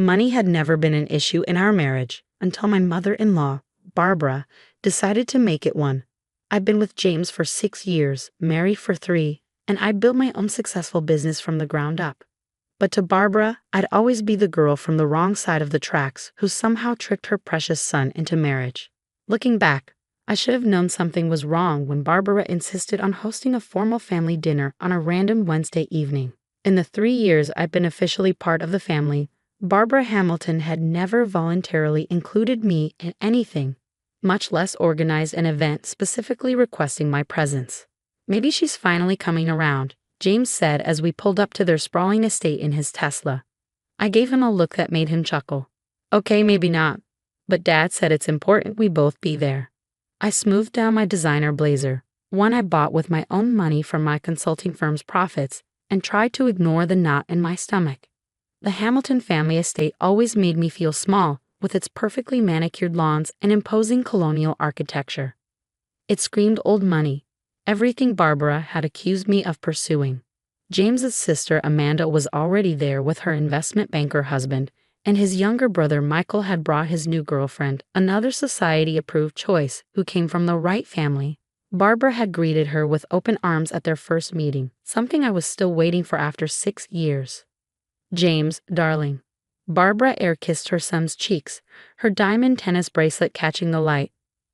Money had never been an issue in our marriage until my mother-in-law, Barbara, decided to make it one. I've been with James for 6 years, married for 3, and I built my own successful business from the ground up. But to Barbara, I'd always be the girl from the wrong side of the tracks who somehow tricked her precious son into marriage. Looking back, I should have known something was wrong when Barbara insisted on hosting a formal family dinner on a random Wednesday evening. In the 3 years I've been officially part of the family, Barbara Hamilton had never voluntarily included me in anything, much less organized an event specifically requesting my presence. "Maybe she's finally coming around," James said as we pulled up to their sprawling estate in his Tesla. I gave him a look that made him chuckle. "Okay, maybe not. But Dad said it's important we both be there." I smoothed down my designer blazer, one I bought with my own money from my consulting firm's profits, and tried to ignore the knot in my stomach. The Hamilton family estate always made me feel small, with its perfectly manicured lawns and imposing colonial architecture. It screamed old money, everything Barbara had accused me of pursuing. James's sister Amanda was already there with her investment banker husband, and his younger brother Michael had brought his new girlfriend, another society-approved choice who came from the right family. Barbara had greeted her with open arms at their first meeting, something I was still waiting for after 6 years. "James, darling." Barbara air-kissed her son's cheeks, her diamond tennis bracelet catching the light.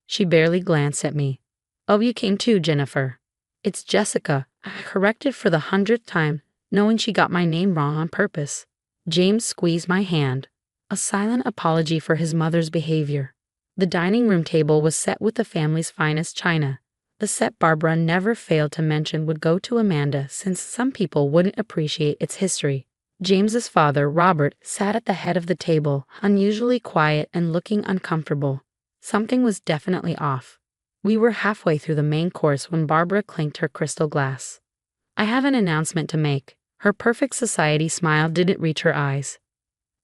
She barely glanced at me. "Oh, you came too, Jennifer." "It's Jessica," I corrected for the 100th time, knowing she got my name wrong on purpose. James squeezed my hand, a silent apology for his mother's behavior. The dining room table was set with the family's finest china. The set Barbara never failed to mention would go to Amanda since some people wouldn't appreciate its history. James's father, Robert, sat at the head of the table, unusually quiet and looking uncomfortable. Something was definitely off. We were halfway through the main course when Barbara clinked her crystal glass. "I have an announcement to make." Her perfect society smile didn't reach her eyes.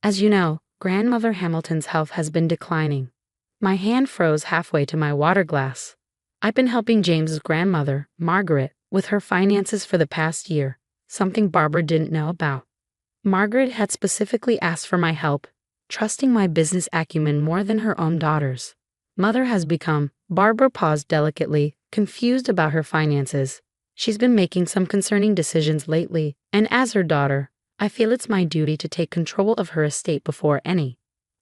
"As you know, Grandmother Hamilton's health has been declining." My hand froze halfway to my water glass. I've been helping James's grandmother, Margaret, with her finances for the past year, something Barbara didn't know about. Margaret had specifically asked for my help, trusting my business acumen more than her own daughter's. Mother has become, Barbara paused delicately, confused about her finances. She's been making some concerning decisions lately, and as her daughter, I feel it's my duty to take control of her estate before any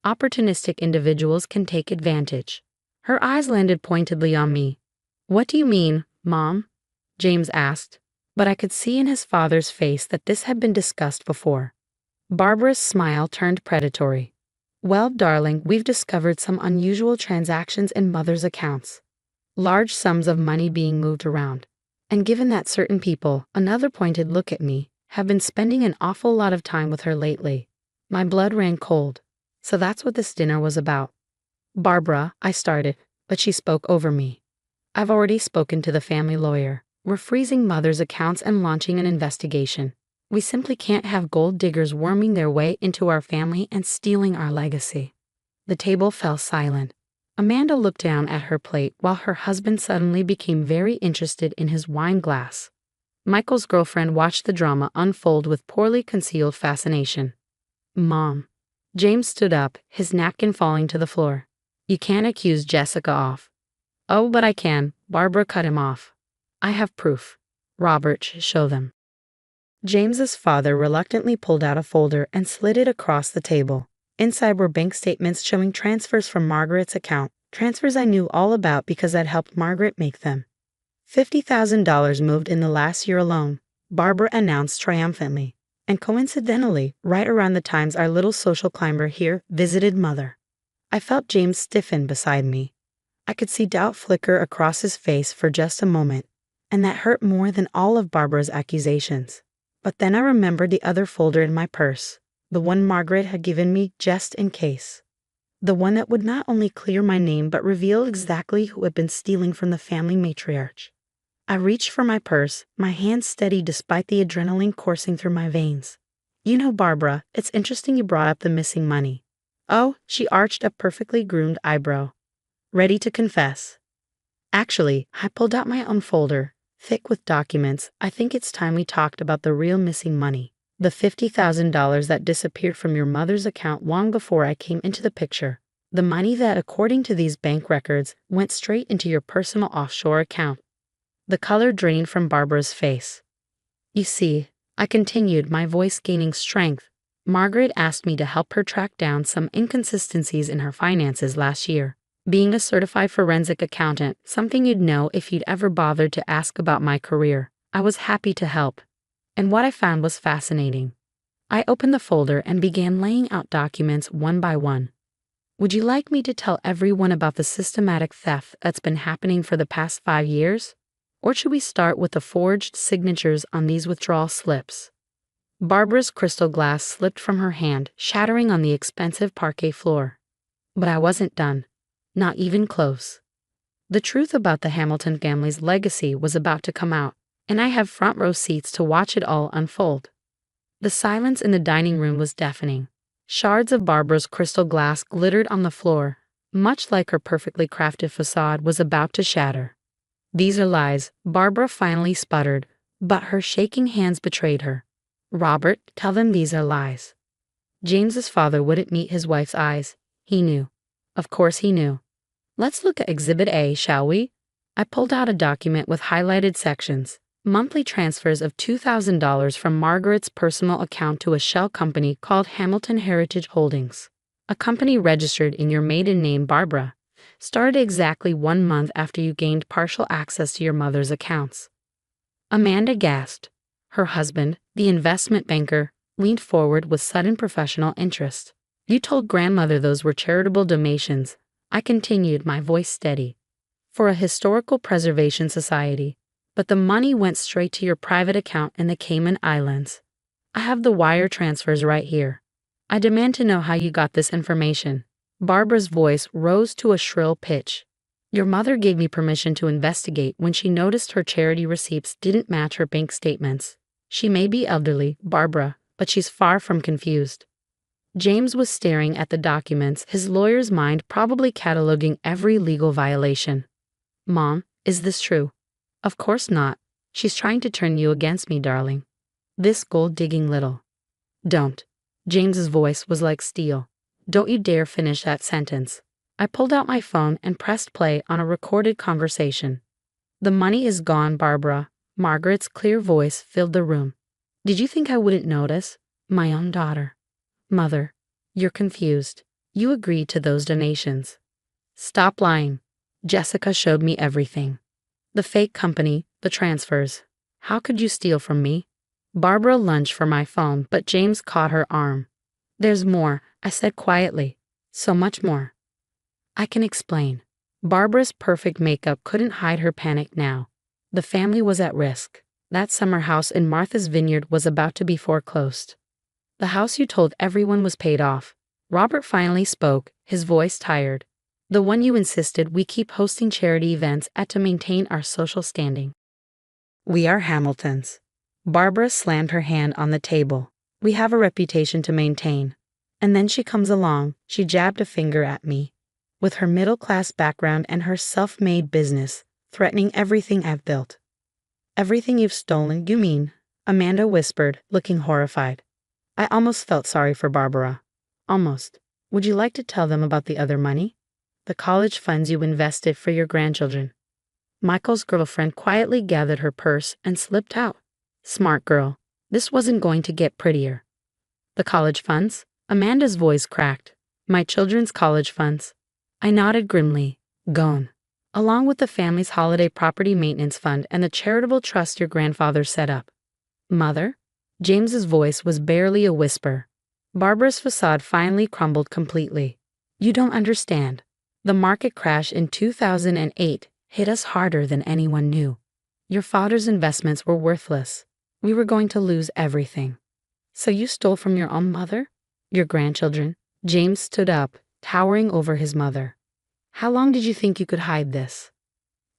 opportunistic individuals can take advantage. Her eyes landed pointedly on me. "What do you mean, Mom?" James asked, but I could see in his father's face that this had been discussed before. Barbara's smile turned predatory. "Well, darling, we've discovered some unusual transactions in Mother's accounts. Large sums of money being moved around. And given that certain people," another pointed look at me, "have been spending an awful lot of time with her lately." My blood ran cold. So that's what this dinner was about. "Barbara," I started, but she spoke over me. "I've already spoken to the family lawyer. We're freezing Mother's accounts and launching an investigation. We simply can't have gold diggers worming their way into our family and stealing our legacy." The table fell silent. Amanda looked down at her plate while her husband suddenly became very interested in his wine glass. Michael's girlfriend watched the drama unfold with poorly concealed fascination. "Mom." James stood up, his napkin falling to the floor. "You can't accuse Jessica of." "Oh, but I can," Barbara cut him off. "I have proof." "Robert, show them." James's father reluctantly pulled out a folder and slid it across the table. Inside were bank statements showing transfers from Margaret's account, transfers I knew all about because I'd helped Margaret make them. $50,000 moved in the last year alone, Barbara announced triumphantly, and coincidentally, right around the times our little social climber here visited Mother. I felt James stiffen beside me. I could see doubt flicker across his face for just a moment, and that hurt more than all of Barbara's accusations. But then I remembered the other folder in my purse, the one Margaret had given me just in case. The one that would not only clear my name but reveal exactly who had been stealing from the family matriarch. I reached for my purse, my hand steady despite the adrenaline coursing through my veins. "You know, Barbara, it's interesting you brought up the missing money." "Oh," she arched a perfectly groomed eyebrow. "Ready to confess?" Actually, I pulled out my own folder, thick with documents. "I think it's time we talked about the real missing money." The $50,000 that disappeared from your mother's account long before I came into the picture. The money that, according to these bank records, went straight into your personal offshore account. The color drained from Barbara's face. You see, I continued, my voice gaining strength. Margaret asked me to help her track down some inconsistencies in her finances last year. Being a certified forensic accountant, something you'd know if you'd ever bothered to ask about my career, I was happy to help. And what I found was fascinating. I opened the folder and began laying out documents one by one. Would you like me to tell everyone about the systematic theft that's been happening for the past 5 years? Or should we start with the forged signatures on these withdrawal slips? Barbara's crystal glass slipped from her hand, shattering on the expensive parquet floor. But I wasn't done. Not even close. The truth about the Hamilton family's legacy was about to come out, and I have front row seats to watch it all unfold. The silence in the dining room was deafening. Shards of Barbara's crystal glass glittered on the floor, much like her perfectly crafted facade was about to shatter. These are lies, Barbara finally sputtered, but her shaking hands betrayed her. Robert, tell them these are lies. James's father wouldn't meet his wife's eyes. He knew. Of course he knew. Let's look at Exhibit A, shall we? I pulled out a document with highlighted sections. Monthly transfers of $2,000 from Margaret's personal account to a shell company called Hamilton Heritage Holdings, a company registered in your maiden name, Barbara, started exactly 1 month after you gained partial access to your mother's accounts. Amanda gasped. Her husband, the investment banker, leaned forward with sudden professional interest. You told grandmother those were charitable donations. I continued, my voice steady. For a historical preservation society. But the money went straight to your private account in the Cayman Islands. I have the wire transfers right here. I demand to know how you got this information. Barbara's voice rose to a shrill pitch. Your mother gave me permission to investigate when she noticed her charity receipts didn't match her bank statements. She may be elderly, Barbara, but she's far from confused. James was staring at the documents, his lawyer's mind probably cataloging every legal violation. Mom, is this true? Of course not. She's trying to turn you against me, darling. This gold-digging little. Don't. James's voice was like steel. Don't you dare finish that sentence. I pulled out my phone and pressed play on a recorded conversation. The money is gone, Barbara. Margaret's clear voice filled the room. Did you think I wouldn't notice? My own daughter. Mother, you're confused. You agreed to those donations. Stop lying. Jessica showed me everything. The fake company, the transfers. How could you steal from me? Barbara lunged for my phone, but James caught her arm. There's more, I said quietly. So much more. I can explain. Barbara's perfect makeup couldn't hide her panic now. The family was at risk. That summer house in Martha's Vineyard was about to be foreclosed. The house you told everyone was paid off. Robert finally spoke, his voice tired. The one you insisted we keep hosting charity events at to maintain our social standing. We are Hamiltons. Barbara slammed her hand on the table. We have a reputation to maintain. And then she comes along, she jabbed a finger at me. With her middle-class background and her self-made business, threatening everything I've built. Everything you've stolen, you mean? Amanda whispered, looking horrified. I almost felt sorry for Barbara. Almost. Would you like to tell them about the other money? The college funds you invested for your grandchildren. Michael's girlfriend quietly gathered her purse and slipped out. Smart girl. This wasn't going to get prettier. The college funds? Amanda's voice cracked. My children's college funds. I nodded grimly. Gone. Along with the family's holiday property maintenance fund and the charitable trust your grandfather set up. Mother? James's voice was barely a whisper. Barbara's facade finally crumbled completely. You don't understand. The market crash in 2008 hit us harder than anyone knew. Your father's investments were worthless. We were going to lose everything. So you stole from your own mother? Your grandchildren? James stood up, towering over his mother. How long did you think you could hide this?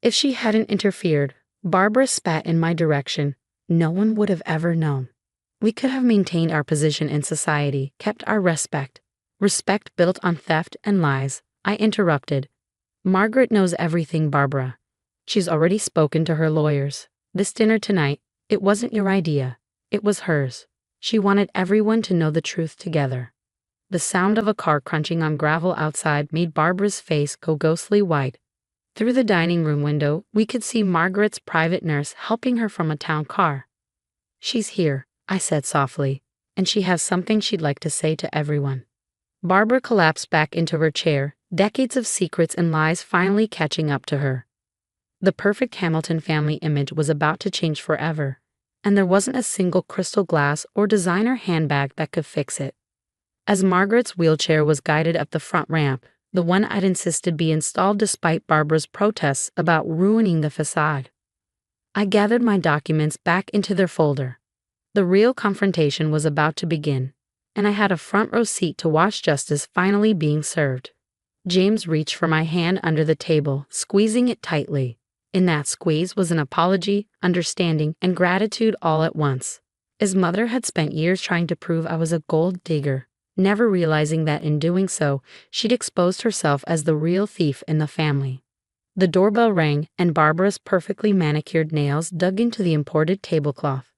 If she hadn't interfered, Barbara spat in my direction. No one would have ever known. We could have maintained our position in society, kept our respect. Respect built on theft and lies. I interrupted. Margaret knows everything, Barbara. She's already spoken to her lawyers. This dinner tonight, it wasn't your idea. It was hers. She wanted everyone to know the truth together. The sound of a car crunching on gravel outside made Barbara's face go ghostly white. Through the dining room window, we could see Margaret's private nurse helping her from a town car. "She's here," I said softly, "and she has something she'd like to say to everyone." Barbara collapsed back into her chair, decades of secrets and lies finally catching up to her. The perfect Hamilton family image was about to change forever, and there wasn't a single crystal glass or designer handbag that could fix it. As Margaret's wheelchair was guided up the front ramp, the one I'd insisted be installed despite Barbara's protests about ruining the facade, I gathered my documents back into their folder. The real confrontation was about to begin, and I had a front row seat to watch justice finally being served. James reached for my hand under the table, squeezing it tightly. In that squeeze was an apology, understanding, and gratitude all at once. His mother had spent years trying to prove I was a gold digger, never realizing that in doing so, she'd exposed herself as the real thief in the family. The doorbell rang, and Barbara's perfectly manicured nails dug into the imported tablecloth.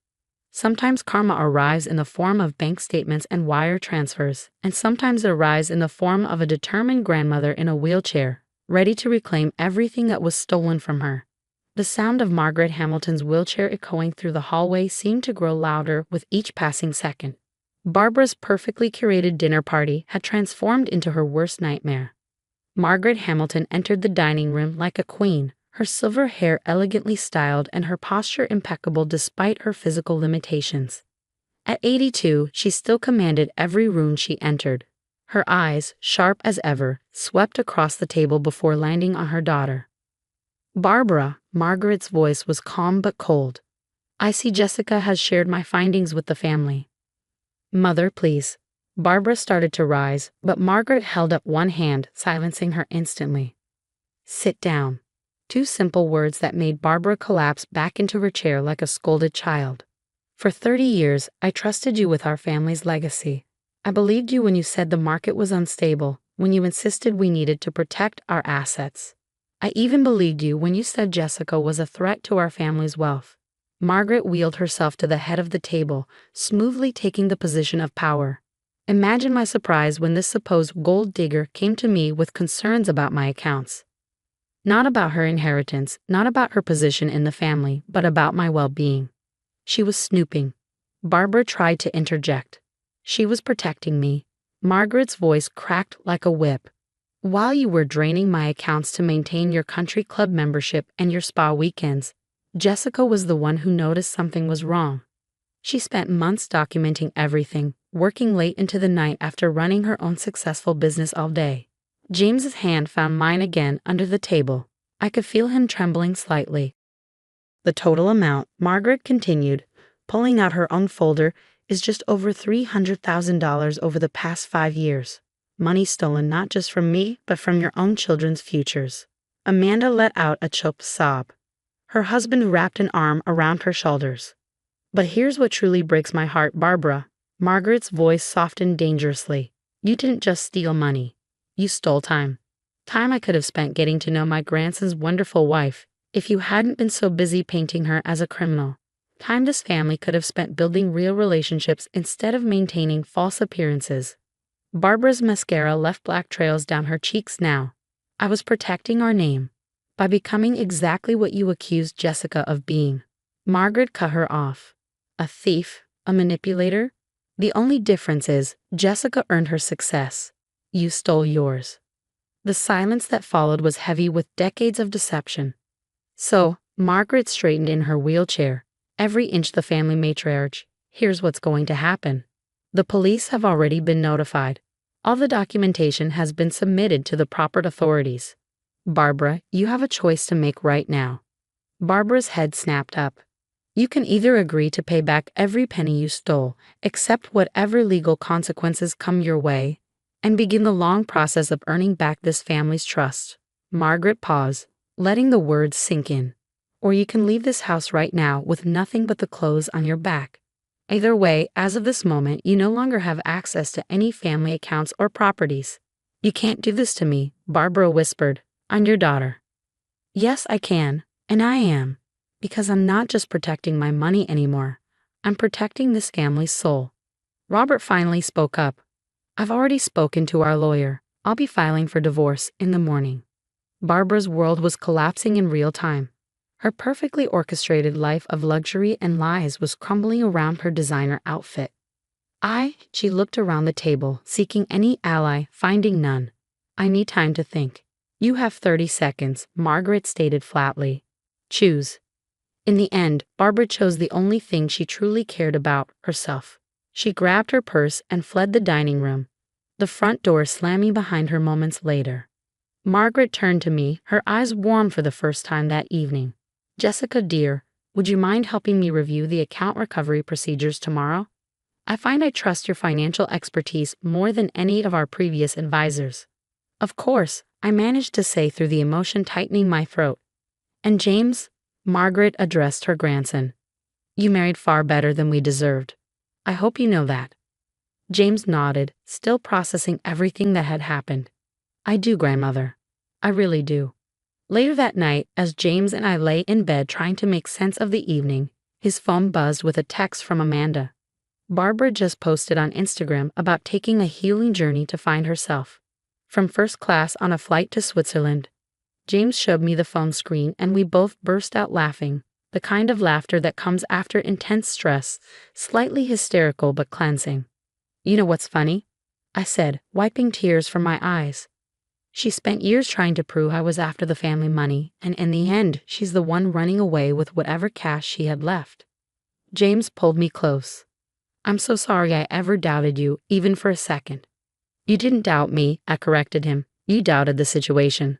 Sometimes karma arrives in the form of bank statements and wire transfers, and sometimes it arrives in the form of a determined grandmother in a wheelchair, ready to reclaim everything that was stolen from her. The sound of Margaret Hamilton's wheelchair echoing through the hallway seemed to grow louder with each passing second. Barbara's perfectly curated dinner party had transformed into her worst nightmare. Margaret Hamilton entered the dining room like a queen, her silver hair elegantly styled and her posture impeccable despite her physical limitations. At 82, she still commanded every room she entered. Her eyes, sharp as ever, swept across the table before landing on her daughter. "Barbara," Margaret's voice was calm but cold. "I see Jessica has shared my findings with the family." "Mother, please." Barbara started to rise, but Margaret held up one hand, silencing her instantly. "Sit down." Two simple words that made Barbara collapse back into her chair like a scolded child. "For 30 years, I trusted you with our family's legacy. I believed you when you said the market was unstable, when you insisted we needed to protect our assets. I even believed you when you said Jessica was a threat to our family's wealth." Margaret wheeled herself to the head of the table, smoothly taking the position of power. Imagine my surprise when this supposed gold digger came to me with concerns about my accounts. Not about her inheritance, not about her position in the family, but about my well-being. She was snooping. Barbara tried to interject. She was protecting me. Margaret's voice cracked like a whip. "While you were draining my accounts to maintain your country club membership and your spa weekends, Jessica was the one who noticed something was wrong. She spent months documenting everything, working late into the night after running her own successful business all day." James's hand found mine again under the table. I could feel him trembling slightly. "The total amount," Margaret continued, pulling out her own folder, "is just over $300,000 over the past 5 years. Money stolen not just from me, but from your own children's futures." Amanda let out a choked sob. Her husband wrapped an arm around her shoulders. "But here's what truly breaks my heart, Barbara." Margaret's voice softened dangerously. "You didn't just steal money. You stole time. Time I could have spent getting to know my grandson's wonderful wife, if you hadn't been so busy painting her as a criminal. Time this family could have spent building real relationships instead of maintaining false appearances." Barbara's mascara left black trails down her cheeks now. "I was protecting our name by becoming exactly what you accused Jessica of being." Margaret cut her off. "A thief? A manipulator? The only difference is Jessica earned her success. You stole yours." The silence that followed was heavy with decades of deception. "So," Margaret straightened in her wheelchair, every inch the family matriarch, "here's what's going to happen. The police have already been notified. All the documentation has been submitted to the proper authorities. Barbara, you have a choice to make right now." Barbara's head snapped up. "You can either agree to pay back every penny you stole, accept whatever legal consequences come your way, and begin the long process of earning back this family's trust." Margaret paused, letting the words sink in. "Or you can leave this house right now with nothing but the clothes on your back. Either way, as of this moment, you no longer have access to any family accounts or properties." "You can't do this to me," Barbara whispered. "I'm your daughter." "Yes, I can, and I am. Because I'm not just protecting my money anymore. I'm protecting this family's soul." Robert finally spoke up. I've already spoken to our lawyer. I'll be filing for divorce in the morning. Barbara's world was collapsing in real time. Her perfectly orchestrated life of luxury and lies was crumbling around her designer outfit. She looked around the table, seeking any ally, finding none. I need time to think. You have 30 seconds, Margaret stated flatly. Choose. In the end, Barbara chose the only thing she truly cared about, herself. She grabbed her purse and fled the dining room, the front door slamming behind her moments later. Margaret turned to me, her eyes warm for the first time that evening. Jessica, dear, would you mind helping me review the account recovery procedures tomorrow? I find I trust your financial expertise more than any of our previous advisors. Of course, I managed to say through the emotion tightening my throat. And James? Margaret addressed her grandson. You married far better than we deserved. I hope you know that. James nodded, still processing everything that had happened. I do, grandmother. I really do. Later that night, as James and I lay in bed trying to make sense of the evening, his phone buzzed with a text from Amanda. Barbara just posted on Instagram about taking a healing journey to find herself. From first class on a flight to Switzerland. James showed me the phone screen and we both burst out laughing, the kind of laughter that comes after intense stress, slightly hysterical but cleansing. You know what's funny? I said, wiping tears from my eyes. She spent years trying to prove I was after the family money, and in the end, she's the one running away with whatever cash she had left. James pulled me close. I'm so sorry I ever doubted you, even for a second. You didn't doubt me, I corrected him. You doubted the situation.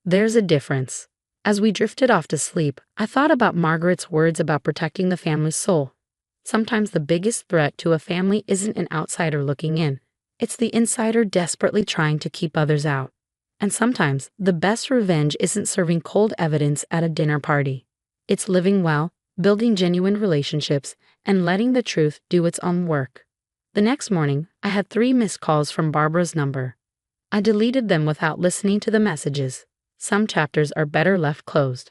There's a difference. As we drifted off to sleep, I thought about Margaret's words about protecting the family's soul. Sometimes the biggest threat to a family isn't an outsider looking in. It's the insider desperately trying to keep others out. And sometimes the best revenge isn't serving cold evidence at a dinner party. It's living well, building genuine relationships, and letting the truth do its own work. The next morning, I had 3 missed calls from Barbara's number. I deleted them without listening to the messages. Some chapters are better left closed.